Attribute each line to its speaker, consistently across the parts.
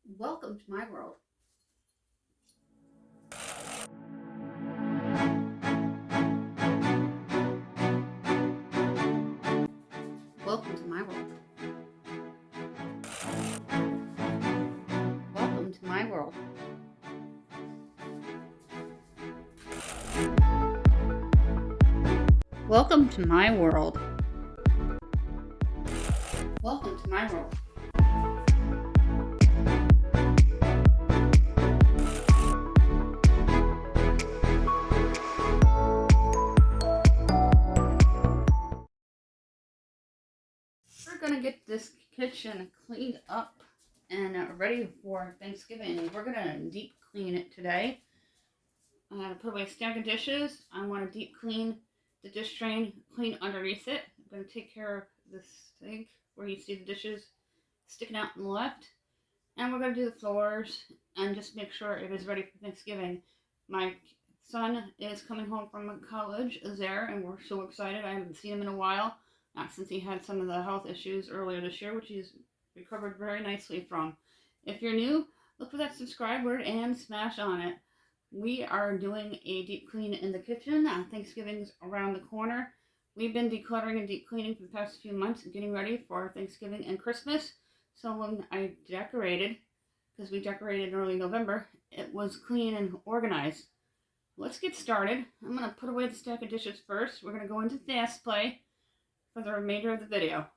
Speaker 1: Welcome to my world. Welcome to my world. Welcome to my world. Welcome to my world. Welcome to my world. We're going to get this kitchen cleaned up and ready for Thanksgiving. We're going to deep clean it today. I'm going to put away a stack of dishes. I want to deep clean the dish drain, clean underneath it. I'm going to take care of this sink where you see the dishes sticking out on the left. And we're going to do the floors and just make sure it is ready for Thanksgiving. My son is coming home from college, is there, and we're so excited. I haven't seen him in a while, not since he had some of the health issues earlier this year, which he's recovered very nicely from. If you're new, look for that subscribe word and smash on it. We are doing a deep clean in the kitchen. Thanksgiving's around the corner. We've been decluttering and deep cleaning for the past few months, getting ready for Thanksgiving and Christmas. So when I decorated, because we decorated in early November, it was clean and organized. Let's get started. I'm going to put away the stack of dishes first. We're going to go into fast play for the remainder of the video.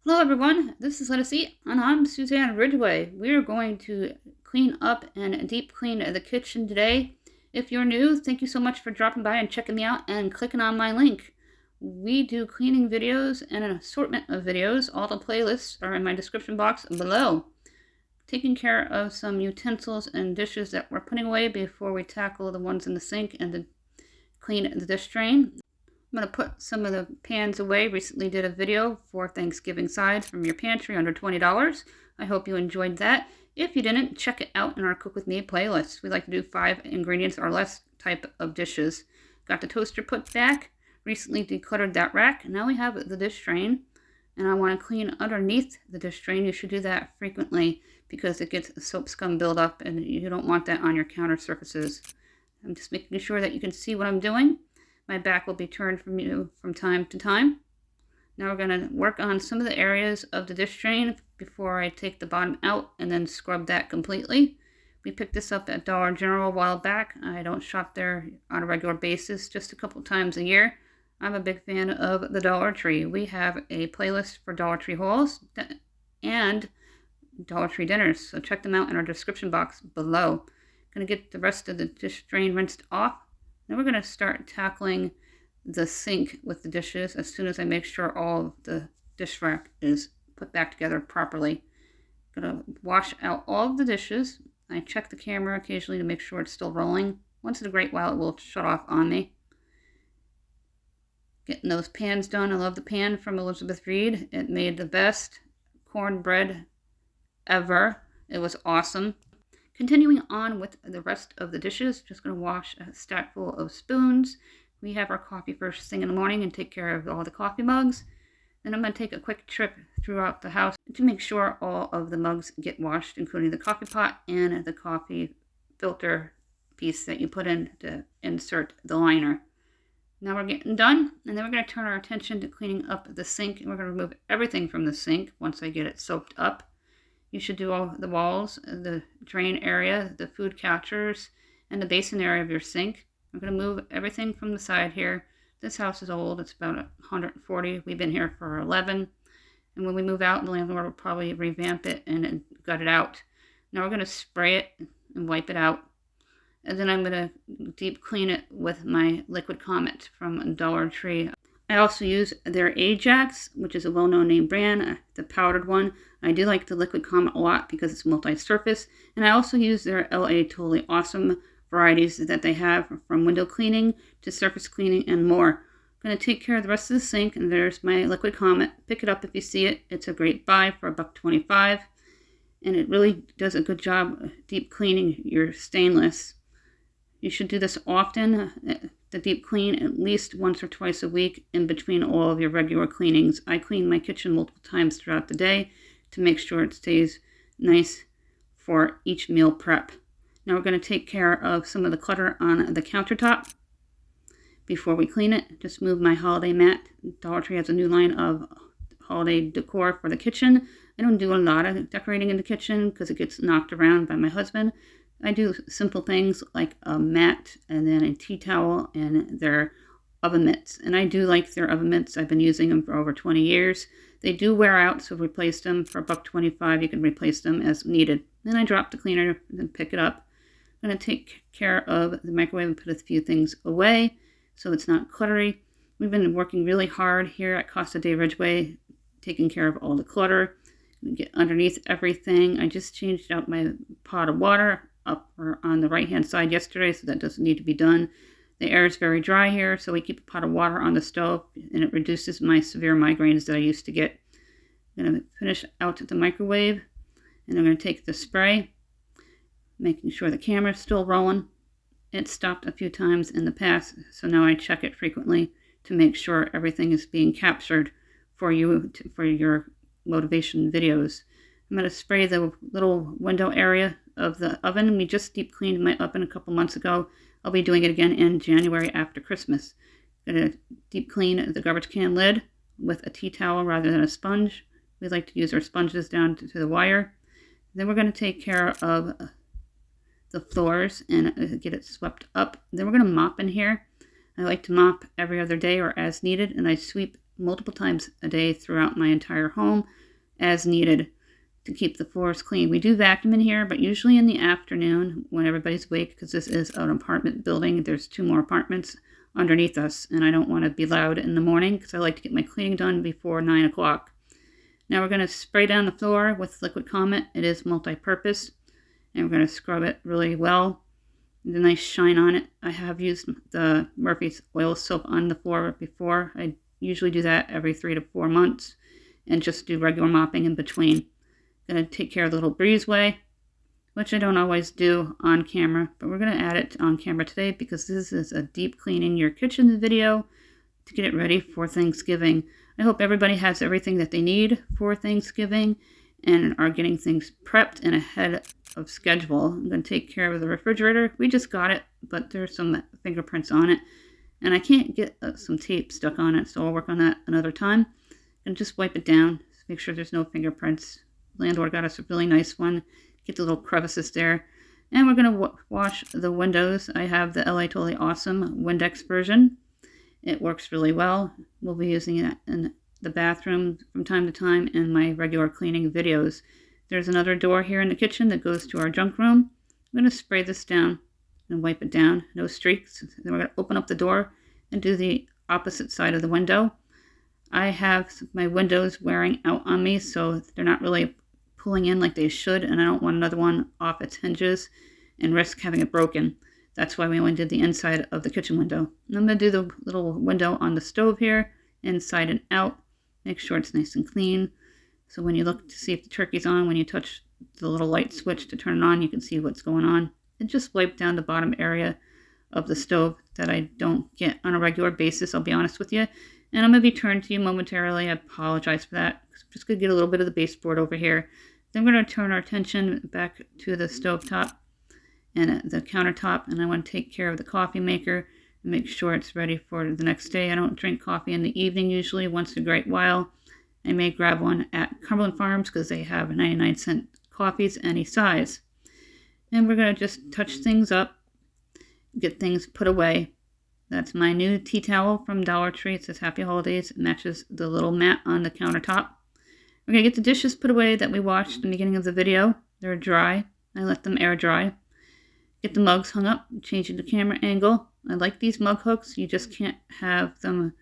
Speaker 1: Hello everyone, this is Let Us Eat, and I'm Suzanne Ridgway. We are going to clean up and deep clean the kitchen today. If you're new, thank you so much for dropping by and checking me out and clicking on my link. We do cleaning videos and an assortment of videos. All the playlists are in my description box below. Taking care of some utensils and dishes that we're putting away before we tackle the ones in the sink and clean the dish drain. I'm going to put some of the pans away. Recently did a video for Thanksgiving sides from your pantry under $20. I hope you enjoyed that. If you didn't, check it out in our Cook With Me playlist. We like to do 5 ingredients or less type of dishes. Got the toaster put back. Recently decluttered that rack. Now we have the dish drain. And I want to clean underneath the dish drain. You should do that frequently because it gets soap scum buildup and you don't want that on your counter surfaces. I'm just making sure that you can see what I'm doing. My back will be turned from you from time to time. Now we're going to work on some of the areas of the dish drain before I take the bottom out and then scrub that completely. We picked this up at Dollar General a while back. I don't shop there on a regular basis, just a couple times a year. I'm a big fan of the Dollar Tree. We have a playlist for Dollar Tree hauls and Dollar Tree dinners, so check them out in our description box below. Going to get the rest of the dish drain rinsed off. Then we're going to start tackling the sink with the dishes as soon as I make sure all of the dish rack is put back together properly. I'm going to wash out all of the dishes. I check the camera occasionally to make sure it's still rolling. Once in a great while, it will shut off on me. Getting those pans done. I love the pan from Elizabeth Reed. It made the best cornbread ever. It was awesome. Continuing on with the rest of the dishes, just going to wash a stack full of spoons. We have our coffee first thing in the morning and take care of all the coffee mugs. Then I'm going to take a quick trip throughout the house to make sure all of the mugs get washed, including the coffee pot and the coffee filter piece that you put in to insert the liner. Now we're getting done, and then we're going to turn our attention to cleaning up the sink, and we're going to remove everything from the sink once I get it soaked up. You should do all the walls, the drain area, the food catchers, and the basin area of your sink. I'm going to move everything from the side here. This house is old. It's about 140. We've been here for 11. And when we move out, the landlord will probably revamp it and gut it out. Now we're going to spray it and wipe it out. And then I'm going to deep clean it with my liquid Comet from Dollar Tree. I also use their Ajax, which is a well-known name brand, the powdered one. I do like the liquid Comet a lot because it's multi-surface. And I also use their LA Totally Awesome varieties that they have from window cleaning to surface cleaning and more. I'm going to take care of the rest of the sink, and there's my liquid Comet. Pick it up if you see it. It's a great buy for $1.25. And it really does a good job deep cleaning your stainless. You should do this often, the deep clean, at least once or twice a week in between all of your regular cleanings. I clean my kitchen multiple times throughout the day to make sure it stays nice for each meal prep. Now we're going to take care of some of the clutter on the countertop before we clean it. Just move my holiday mat. Dollar Tree has a new line of holiday decor for the kitchen. I don't do a lot of decorating in the kitchen because it gets knocked around by my husband. I do simple things like a mat and then a tea towel and their oven mitts. And I do like their oven mitts. I've been using them for over 20 years. They do wear out, so replace them for $1.25. You can replace them as needed. Then I drop the cleaner and pick it up. I'm going to take care of the microwave and put a few things away so it's not cluttery. We've been working really hard here at Casa de Ridgeway, taking care of all the clutter. Get underneath everything. I just changed out my pot of water up or on the right hand side yesterday, so that doesn't need to be done. The air is very dry here, so we keep a pot of water on the stove, and it reduces my severe migraines that I used to get. I'm going to finish out the microwave, and I'm going to take the spray, making sure the camera is still rolling. It stopped a few times in the past, so now I check it frequently to make sure everything is being captured for you, for your motivation videos. I'm going to spray the little window area of the oven. We just deep cleaned my oven a couple months ago. I'll be doing it again in January after Christmas. I'm going to deep clean the garbage can lid with a tea towel rather than a sponge. We like to use our sponges down to the wire. Then we're going to take care of the floors and get it swept up. Then we're going to mop in here. I like to mop every other day or as needed, and I sweep multiple times a day throughout my entire home as needed to keep the floors clean. We do vacuum in here, but usually in the afternoon when everybody's awake, because this is an apartment building. There's 2 more apartments underneath us, and I don't want to be loud in the morning because I like to get my cleaning done before 9 o'clock. Now we're going to spray down the floor with liquid Comet. It is multi-purpose, and we're going to scrub it really well. The nice shine on it. I have used the Murphy's oil soap on the floor before. I usually do that every 3 to 4 months and just do regular mopping in between. Going to take care of the little breezeway, which I don't always do on camera, but we're going to add it on camera today because this is a deep cleaning your kitchen video to get it ready for Thanksgiving. I hope everybody has everything that they need for Thanksgiving and are getting things prepped and ahead of schedule. I'm going to take care of the refrigerator. We just got it, but there's some fingerprints on it, and I can't get some tape stuck on it, so I'll work on that another time. And just wipe it down, make sure there's no fingerprints. Landlord got us a really nice one. Get the little crevices there. And we're going to wash the windows. I have the LA Totally Awesome Windex version. It works really well. We'll be using it in the bathroom from time to time in my regular cleaning videos. There's another door here in the kitchen that goes to our junk room. I'm going to spray this down and wipe it down. No streaks. Then we're going to open up the door and do the opposite side of the window. I have my windows wearing out on me, so they're not really pulling in like they should, and I don't want another one off its hinges and risk having it broken. That's why we only did the inside of the kitchen window. And I'm going to do the little window on the stove here, inside and out. Make sure it's nice and clean. So when you look to see if the turkey's on, when you touch the little light switch to turn it on, you can see what's going on. And just wipe down the bottom area of the stove that I don't get on a regular basis, I'll be honest with you. And I'm going to be turned to you momentarily. I apologize for that. I'm just going to get a little bit of the baseboard over here. Then we're going to turn our attention back to the stovetop and the countertop. And I want to take care of the coffee maker and make sure it's ready for the next day. I don't drink coffee in the evening usually, once in a great while. I may grab one at Cumberland Farms because they have 99-cent coffees any size. And we're going to just touch things up, get things put away. That's my new tea towel from Dollar Tree. It says Happy Holidays. It matches the little mat on the countertop. We're going to get the dishes put away that we watched in the beginning of the video. They're dry. I let them air dry. Get the mugs hung up, changing the camera angle. I like these mug hooks. You just can't have them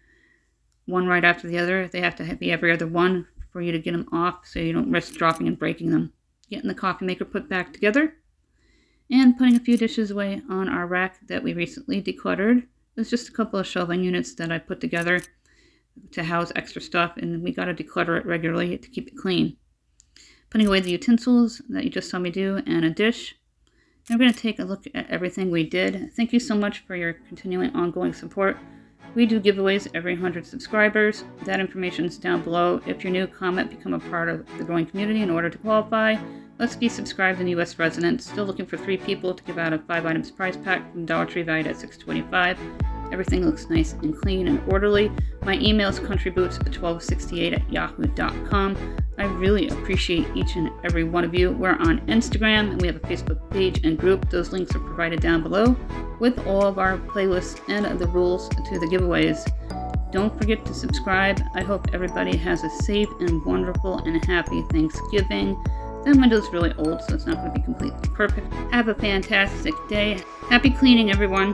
Speaker 1: one right after the other. They have to be every other one for you to get them off so you don't risk dropping and breaking them. Getting the coffee maker put back together and putting a few dishes away on our rack that we recently decluttered. There's just a couple of shelving units that I put together to house extra stuff, and we got to declutter it regularly to keep it clean. Putting away the utensils that you just saw me do and a dish. And we're going to take a look at everything we did. Thank you so much for your continuing ongoing support. We do giveaways every 100 subscribers. That information is down below. If you're new, comment, become a part of the growing community in order to qualify. Let's Be subscribed and U.S. residents. Still looking for 3 people to give out a 5 items prize pack from Dollar Tree valued at $6.25. Everything looks nice and clean and orderly. My email is countryboots1268@yahoo.com. I really appreciate each and every one of you. We're on Instagram and we have a Facebook page and group. Those links are provided down below with all of our playlists and the rules to the giveaways. Don't forget to subscribe. I hope everybody has a safe and wonderful and happy Thanksgiving. That window's really old, so it's not going to be completely perfect. Have a fantastic day. Happy cleaning, everyone.